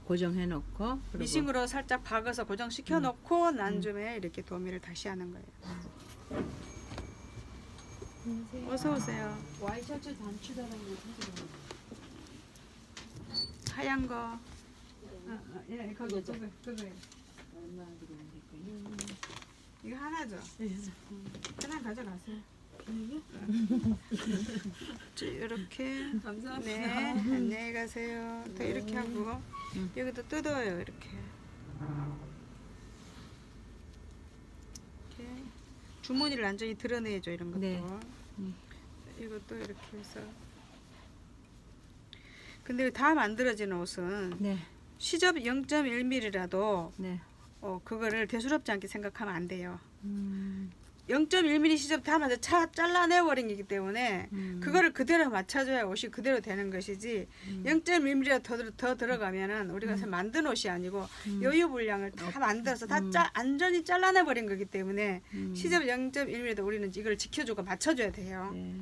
고정해 놓고 미싱으로 살짝 박아서 고정시켜 놓고 난 줌에 이렇게 도미를 다시 하는 거예요. 어서 오세요. 와이셔츠 단추다라는 거 사줘요. 하얀 거. 예, 거기 그거예요. 얼마 들어오니까요? 이거 하나죠. 그냥 가져가세요. 이렇게. 감사합니다. 네, 안녕히 가세요. 또 이렇게 하고 여기도 뜯어요. 이렇게. 이렇게 주머니를 완전히 드러내죠. 이런 것도. 네. 이것도 이렇게 해서. 근데 다 만들어진 옷은 네. 시접 0.1mm라도 네. 그거를 대수롭지 않게 생각하면 안 돼요. 0.1mm 시접 다 맞아 잘라내버린 거기 때문에 그거를 그대로 맞춰줘야 옷이 그대로 되는 것이지 0.1mm 더 들어가면은 우리가 만든 옷이 아니고 여유 분량을 다 만들어서 다 완전히 잘라내버린 거기 때문에 시접 0.1mm도 우리는 이걸 지켜주고 맞춰줘야 돼요. 네.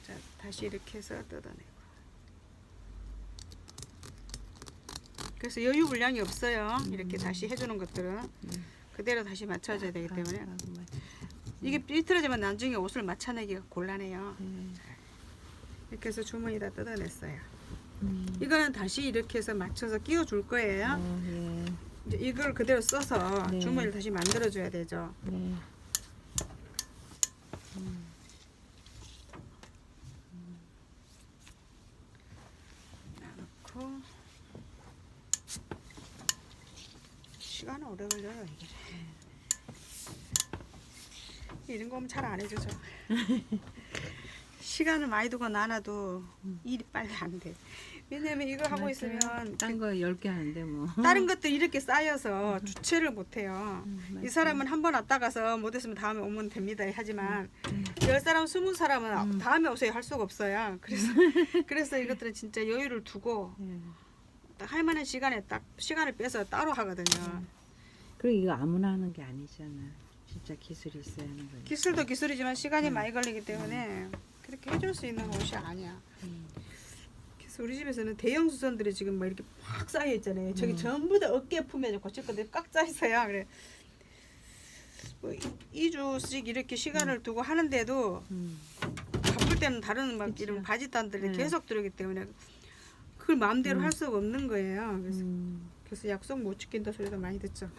자, 다시 이렇게 해서 뜯어내고. 그래서 여유 분량이 없어요. 이렇게 다시 해주는 것들은 그대로 다시 맞춰줘야 되기 때문에 이게 삐뚤어지면 나중에 옷을 맞춰내기가 곤란해요. 이렇게 해서 주머니 다 뜯어냈어요. 이거는 다시 이렇게 해서 맞춰서 끼워줄 거예요. 예. 이제 이걸 그대로 써서 네. 주머니를 다시 만들어줘야 되죠. 네. 넣고 시간은 오래 걸려요. 이게 이런 거 하면 잘 안 해주죠. 시간을 많이 두고 나눠도 일이 빨리 안 돼. 왜냐면 이거 하고 있으면 딴거 10개 하는데 뭐. 다른 것들 이렇게 쌓여서 주체를 못 해요. 이 사람은 한 번 왔다 가서 못했으면 다음에 오면 됩니다. 하지만 10사람, 20사람은 다음에 오세요 할 수가 없어요. 그래서 이것들은 진짜 여유를 두고 딱 할 만한 시간에 딱 시간을 빼서 따로 하거든요. 그리고 이거 아무나 하는 게 아니잖아. 진짜 기술이 있어야 하는 거예요. 기술도 기술이지만 시간이 많이 걸리기 때문에 그렇게 해줄 수 있는 옷이 아니야. 그래서 우리 집에서는 대형 수선들이 지금 막 이렇게 팍 쌓여 있잖아요. 저기 전부 다 어깨 품에 고칠 것들이 꽉 짜 있어요. 그래. 뭐 2주씩 이렇게 시간을 두고 하는데도 바쁠 때는 다른 막 그쵸. 이런 바지단들이 네. 계속 들어오기 때문에 그걸 마음대로 할 수가 없는 거예요. 음. 그래서 약속 못 지킨다 소리도 많이 듣죠.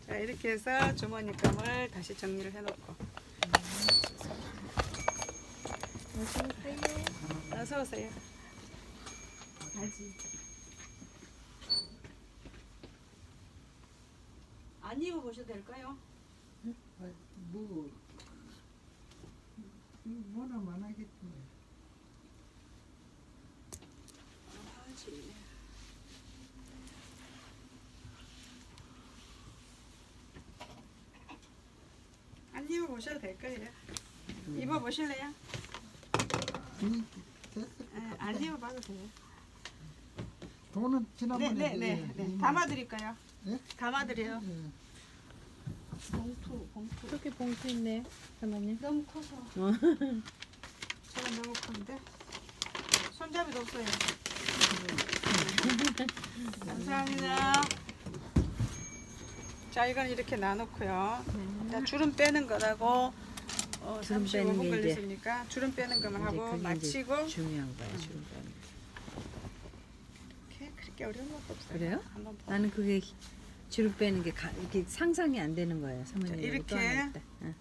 자, 이렇게 해서 주머니감을 다시 정리를 해놓고. 어서 오세요. 바지. 안 입어보셔도 될까요? 뭐 뭐나 많아겠지. 바지. 안 입어보셔도 될 거예요. 입어보실래요? 됐어. 안 입어봐도 돼요. 돈은 지난번에 네네네. 담아드릴까요? 네? 담아드려요. 예. 봉투. 저기 봉투 있네. 사모님. 너무 커서. 저는 너무 큰데. 손잡이도 없어요. 감사합니다. 자, 이건 이렇게 놔놓고요. 자, 주름 빼는 거라고 주름 35분 빼는 게 이제- 걸렸으니까 주름 빼는 것만 이제 하고 그게 이제 마치고 중요한 거야. 주름 빼는 거. 그렇게 어려운 것도 없어요. 그래요? 한번 더. 나는 그게 주름 빼는 게 이렇게 상상이 안 되는 거예요. 사모님. 자, 이렇게 응.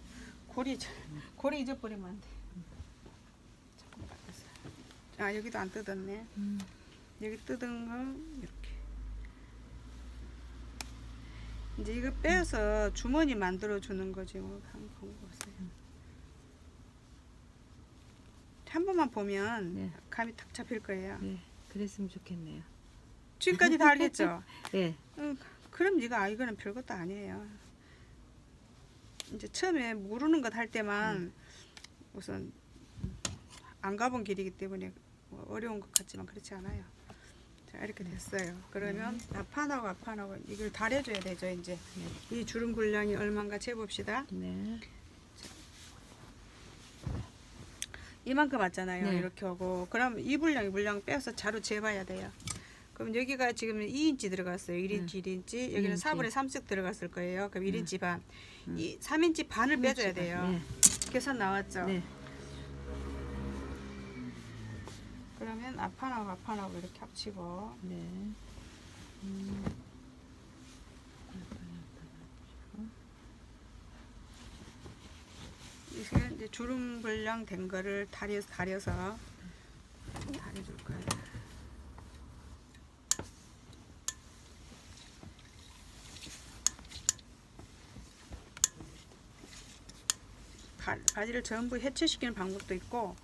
고리 잊어버리면 안 돼. 조금 닦았어요. 아, 여기도 안 뜯었네. 여기 뜯은 거 이렇게. 이제 이거 빼서 주머니 만들어 주는 거지 뭐. 한번 보세요. 한 번만 보면 네. 감이 탁 잡힐 거예요. 네, 그랬으면 좋겠네요. 지금까지 다 알겠죠? 예. 그럼 네가 이거는 별것도 아니에요. 이제 처음에 모르는 것 할 때만 우선 안 가본 길이기 때문에 뭐 어려운 것 같지만 그렇지 않아요. 자, 이렇게 됐어요. 그러면 앞판하고 이걸 다려줘야 되죠. 이제 이 주름 분량이 얼마인가 재봅시다. 네. 이만큼 왔잖아요. 네. 이렇게 하고 그럼 이 물량 빼서 자루 재봐야 돼요. 그럼 여기가 지금 2인치 들어갔어요. 1인치, 1인치. 여기는 2인치. 4분의 3씩 들어갔을 거예요. 그럼 1인치 반. 이 3인치 반을 빼줘야 돼요. 네. 계산 나왔죠? 네. 그러면 앞판하고 이렇게 합치고 네. 이게 이제 주름 분량 된 거를 다려서 다려줄 거예요. 바지를 전부 해체시키는 방법도 있고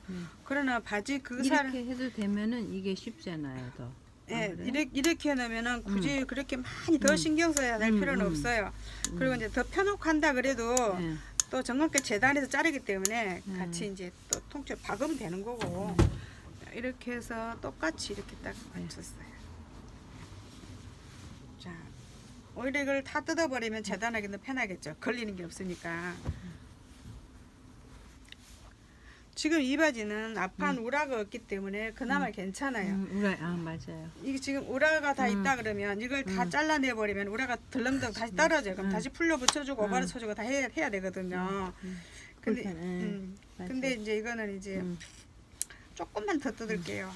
그러나 바지 그 살 이렇게 해도 되면은 이게 쉽잖아요, 더. 예, 그래요? 이렇게 해놓으면은 굳이 그렇게 많이 더 신경 써야 될 필요는 없어요. 그리고 이제 더 펴놓고 한다 그래도 네. 또 정확하게 재단해서 자르기 때문에 같이 이제 또 통째로 박으면 되는 거고 이렇게 해서 똑같이 이렇게 딱 맞췄어요. 자, 오히려 이걸 다 뜯어버리면 재단하기도 편하겠죠. 걸리는 게 없으니까. 지금 이 바지는 앞판 우라가 없기 때문에 그나마 괜찮아요. 맞아요. 이게 지금 우라가 다 있다 그러면 이걸 다 잘라내 버리면 우라가 덜렁덜렁 다시 떨어져요. 그럼 다시 풀로 붙여주고 오바를 쳐주고 다 해야 되거든요. 근데 근데 이제 이거는 이제 조금만 더 뜯을게요.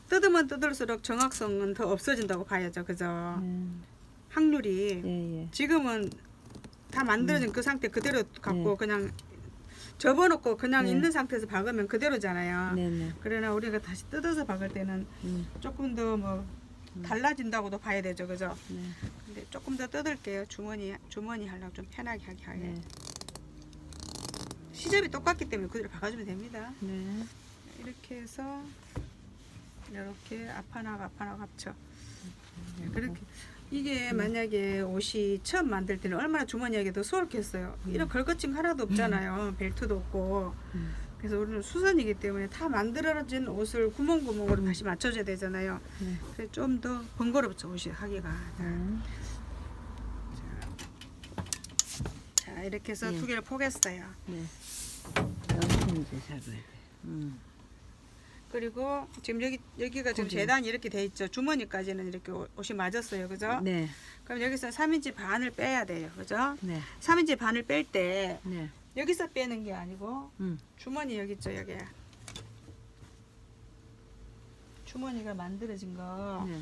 뜯으면 뜯을수록 정확성은 더 없어진다고 봐야죠, 그죠? 확률이 예, 예. 지금은 다 만들어진 그 상태 그대로 갖고 그냥 접어놓고 그냥 네. 있는 상태에서 박으면 그대로잖아요. 네네. 그러나 우리가 다시 뜯어서 박을 때는 조금 더 뭐 달라진다고도 봐야 되죠, 그죠? 네. 근데 조금 더 뜯을게요. 주머니 하려고 좀 편하게 하게. 네. 시접이 똑같기 때문에 그대로 박아주면 됩니다. 네. 이렇게 해서 이렇게 앞판하고 합쳐. 그렇게 이게 만약에 옷이 처음 만들 때는 얼마나 주머니하기 더 수월했어요. 이런 걸거짐 하나도 없잖아요. 벨트도 없고. 그래서 우리는 수선이기 때문에 다 만들어진 옷을 구멍구멍으로 다시 맞춰줘야 되잖아요. 그래서 좀 더 번거롭죠, 옷이 하기가. 자, 이렇게 해서 예. 두 개를 포겠어요. 네. 이렇게 이제 잡아야 돼. 그리고 지금 여기가 지금 거기. 재단이 이렇게 돼 있죠. 주머니까지는 이렇게 옷이 맞았어요, 그죠? 네. 그럼 여기서 3인치 반을 빼야 돼요, 그죠? 네. 3인치 반을 뺄 때 네. 여기서 빼는 게 아니고 음. 주머니 여기 있죠, 여기. 주머니가 만들어진 거. 네.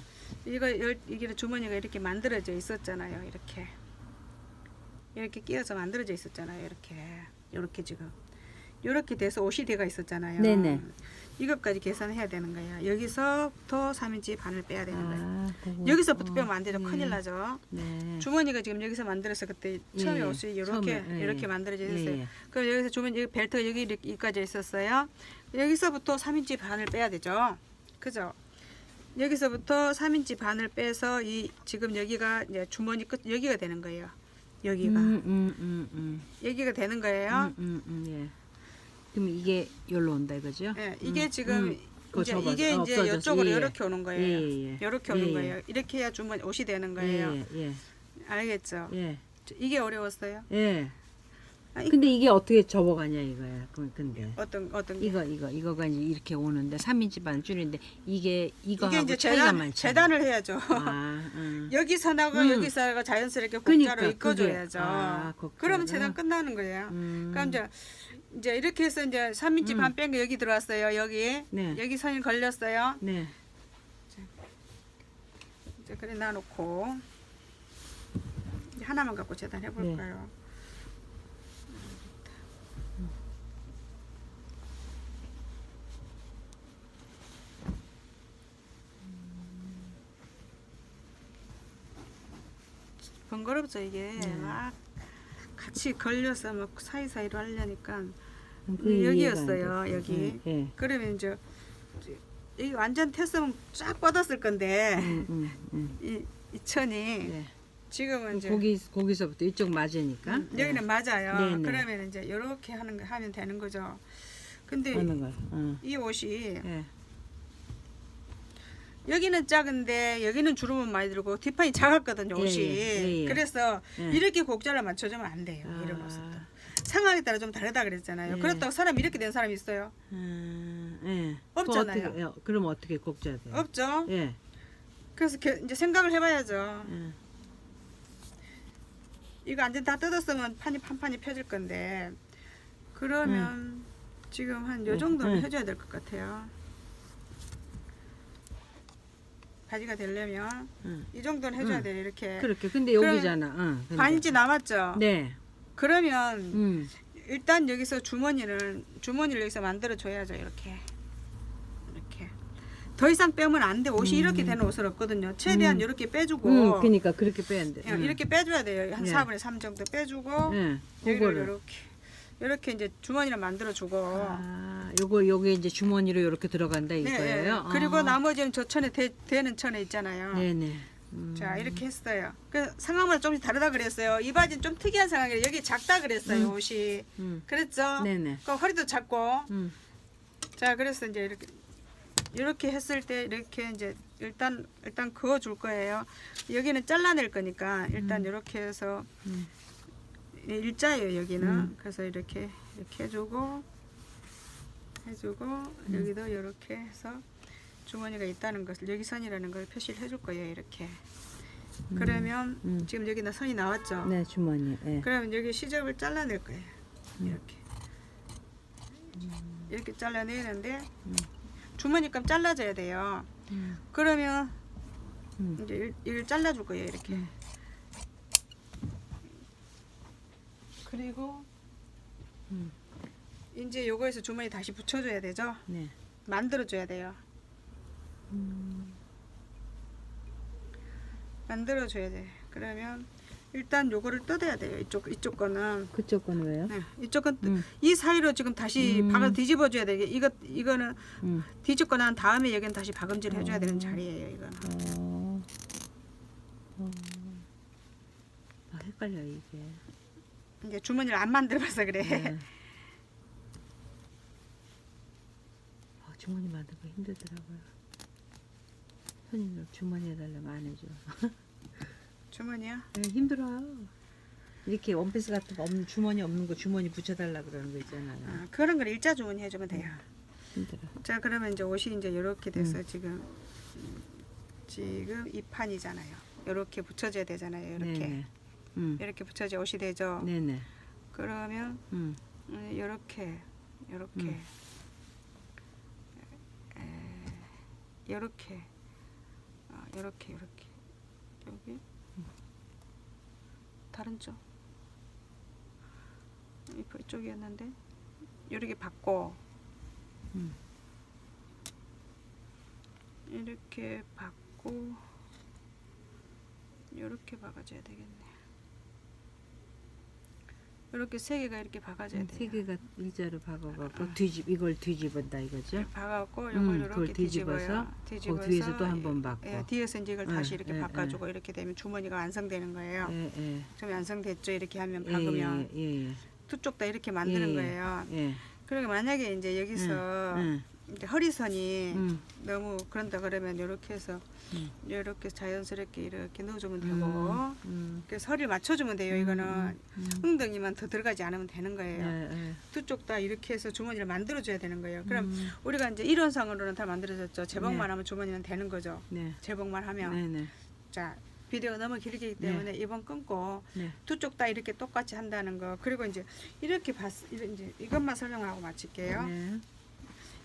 이게 주머니가 이렇게 만들어져 있었잖아요, 이렇게 끼어서 만들어져 있었잖아요, 이렇게 지금 이렇게 돼서 옷이 돼가 있었잖아요. 네네. 이것까지 계산해야 되는 거예요. 여기서부터 3인치 반을 빼야 되는 거예요. 아, 그거. 여기서부터 빼면 안 되죠. 네. 큰일 나죠. 네. 주머니가 지금 여기서 만들어서 그때 처음에 예, 예. 옷이 이렇게 처음에, 예, 이렇게 예. 만들어져 예, 있었어요. 예. 그럼 여기서 주머니 여기 벨트가 여기까지 있었어요. 여기서부터 3인치 반을 빼야 되죠. 그죠? 여기서부터 3인치 반을 빼서 이 지금 여기가 이제 주머니 끝 여기가 되는 거예요. 여기가 여기가 되는 거예요. 예. 그럼 이게 여기로 온다 이거죠? 예, 이게 지금 그거 이제 접어서, 이게 이제 없어져서. 이쪽으로 예, 예. 이렇게 오는 거예요. 예, 예. 이렇게 예, 오는 예. 거예요. 이렇게 해야 주머니 옷이 되는 거예요. 예, 예. 알겠죠? 예. 이게 어려웠어요? 예. 아니, 근데 이게 어떻게 접어가냐 이거야. 근데 어떤 게? 이거가 이제 이렇게 오는데 3인치 반 줄인데 이게 이게 이거하고 이제 차이가 많잖아. 재단을 해야죠. 아, 여기서나가 여기서가 자연스럽게 그러니까, 곡자로 이끌어줘야죠. 그게, 곡자가. 그러면 재단 끝나는 거예요. 그러니까 이제 이렇게 해서 이제 3인치 반 뺀 게 여기 들어왔어요. 여기 네. 여기 선이 걸렸어요. 네. 이제 그래 놔놓고 이제 하나만 갖고 재단해 볼까요? 번거롭죠 이게. 막 같이 걸려서 막 사이사이로 하려니까 여기였어요 여기. 예. 그러면 이제 이 완전 tes으면 쫙 뻗었을 건데 이 천이 네. 지금은 이제 거기서부터 이쪽 맞으니까. 여기는 맞아요. 네, 네. 그러면 이제 이렇게 하면 되는 거죠. 근데 하는 걸. 이 옷이 예. 여기는 작은데 여기는 주름은 많이 들고 뒷판이 작았거든요 옷이. 예. 그래서 예. 이렇게 곡자를 맞춰주면 안 돼요. 이런 옷은 또 상황에 따라 좀 다르다 그랬잖아요. 예. 그렇다고 사람 이렇게 된 사람이 있어요? 예. 없잖아요. 그럼 어떻게 곡자 돼요? 없죠. 예. 그래서 이제 생각을 해봐야죠. 예. 이거 완전 다 뜯었으면 판이 판판이 펴질 건데 그러면 지금 한 요 정도는 해줘야 될 것 같아요. 바지가 되려면 이 정도는 해줘야 돼요. 이렇게 그렇게. 근데 여기잖아. 근데. 반인치 남았죠. 네. 그러면 일단 여기서 주머니를 여기서 만들어 줘야죠. 이렇게 더 이상 빼면 안 돼. 옷이 이렇게 되는 옷은 없거든요. 최대한 이렇게 빼주고 그러니까 그렇게 빼야 돼. 이렇게 빼줘야 돼요. 한 예. 4분의 3 정도 빼주고 예. 여기를 그거를. 이렇게 이제 주머니를 만들어주고 요게 이제 주머니로 이렇게 들어간다 이거예요. 그리고 나머지는 저 천에 되는 천에 있잖아요. 네네. 자 이렇게 했어요. 그 상황마다 조금씩 다르다 그랬어요. 이 바지는 좀 특이한 상황이에요. 여기 작다 그랬어요. 옷이. 그랬죠? 네네. 그 허리도 작고. 음. 자 그래서 이제 이렇게 했을 때 이렇게 이제 일단 그어 줄 거예요. 여기는 잘라낼 거니까 일단 이렇게 해서 일자예요 여기는. 그래서 이렇게 해주고 여기도 이렇게 해서 주머니가 있다는 것을 여기 선이라는 걸 표시를 해줄 거예요 이렇게. 그러면 지금 여기 선이 나왔죠. 네, 주머니. 예. 그러면 여기 시접을 잘라낼 거예요. 이렇게 잘라내는데 주머니감 잘라줘야 돼요. 그러면 이제 이걸 잘라줄 거예요 이렇게. 그리고 이제 요거에서 주머니 다시 붙여줘야 되죠. 네. 만들어줘야 돼요. 만들어줘야 돼. 그러면 일단 요거를 뜯어야 돼요. 이쪽 거는. 그쪽 건 왜요? 네, 이쪽 건 이 사이로 지금 다시 박아 뒤집어줘야 돼. 이거는 뒤집고 난 다음에 여기는 다시 박음질 해줘야 되는 자리예요. 이거는. 헷갈려 이게. 이제 주머니를 안 만들어봐서 그래. 네. 주머니 만들고 힘들더라고요. 손님들 주머니 해달라면 안 해줘. 주머니요? 네, 힘들어요. 이렇게 원피스 같은 거 없는 주머니 없는 거 주머니 붙여달라 그러는 거 있잖아요. 그런 걸 일자 주머니 해주면 돼요. 힘들어. 자 그러면 이제 옷이 이제 이렇게 돼서 지금 이 판이잖아요. 이렇게 붙여줘야 되잖아요. 이렇게 네네. 이렇게 붙여져 옷이 되죠. 네네. 그러면 이렇게 이렇게 여기 다른 쪽 이쪽이었는데 이렇게 받고 이렇게 박고 이렇게 박아줘야 되겠네. 이렇게 세 개가 이렇게 박아줘야 돼요. 세 개가 일자로 박아갖고 이걸 뒤집은다 이거죠? 박아갖고 이걸 그걸 이렇게 뒤집어요. 뒤집어서 뒤에서 또 한 번 박고. 예, 뒤에서 이제 이걸 다시 이렇게 예, 바꿔주고 이렇게 되면 주머니가 완성되는 거예요. 예. 좀 완성됐죠? 이렇게 하면 예, 박으면 예. 두 쪽 다 이렇게 만드는 예, 거예요. 예. 그리고 만약에 이제 여기서 이제 허리선이 너무 그런다 그러면 이렇게 해서 이렇게 자연스럽게 이렇게 넣어주면 되고 그래서 허리를 맞춰주면 돼요. 이거는 엉덩이만 더 들어가지 않으면 되는 거예요. 두 쪽 다 이렇게 해서 주머니를 만들어줘야 되는 거예요. 그럼 우리가 이제 이론상으로는 다 만들어졌죠. 제복만 네. 하면 주머니는 되는 거죠. 네. 제복만 하면. 네. 자, 비디오가 너무 길기 때문에 이번 끊고 네. 두 쪽 다 이렇게 똑같이 한다는 거. 그리고 이제 이렇게 이제 이것만 설명하고 마칠게요. 네.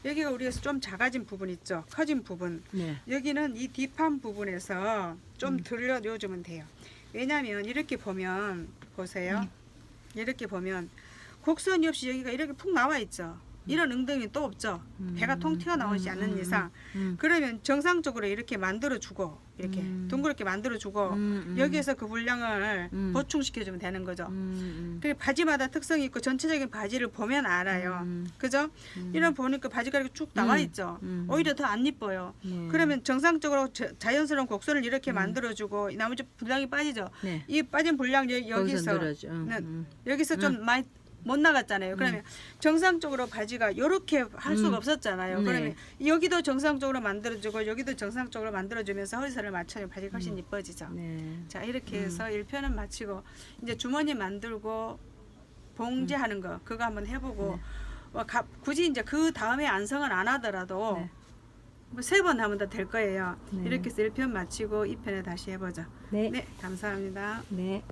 여기가 우리가 좀 작아진 부분 있죠. 커진 부분. 네. 여기는 이 뒷판 부분에서 좀 들려줘주면 돼요. 왜냐하면 이렇게 보면 보세요. 이렇게 보면 곡선이 없이 여기가 이렇게 푹 나와 있죠. 이런 엉덩이는 또 없죠. 배가 통 튀어나오지 않는 이상. 그러면 정상적으로 이렇게 만들어주고 이렇게 둥그렇게 만들어주고 여기에서 그 분량을 보충시켜주면 되는 거죠. 그리고 바지마다 특성이 있고 전체적인 바지를 보면 알아요. 그죠? 이런 보니까 바지가 이렇게 쭉 나와 있죠. 오히려 더 안 이뻐요. 그러면 정상적으로 자연스러운 곡선을 이렇게 만들어주고 나머지 분량이 빠지죠. 네. 이 빠진 분량 여기서 여기서 좀 많이 못 나갔잖아요. 그러면 정상적으로 바지가 이렇게 할 수가 없었잖아요. 네. 그러면 여기도 정상적으로 만들어주고 여기도 정상적으로 만들어주면서 허리선을 맞춰면 바지가 훨씬 이뻐지죠. 네. 자, 이렇게 해서 1편은 마치고 이제 주머니 만들고 봉제하는 거 그거 한번 해보고 굳이 이제 그 다음에 안성은 안 하더라도 네. 뭐 3번 하면 다 될 거예요. 네. 이렇게 해서 1편 마치고 2편에 다시 해보죠. 네. 네, 감사합니다. 네.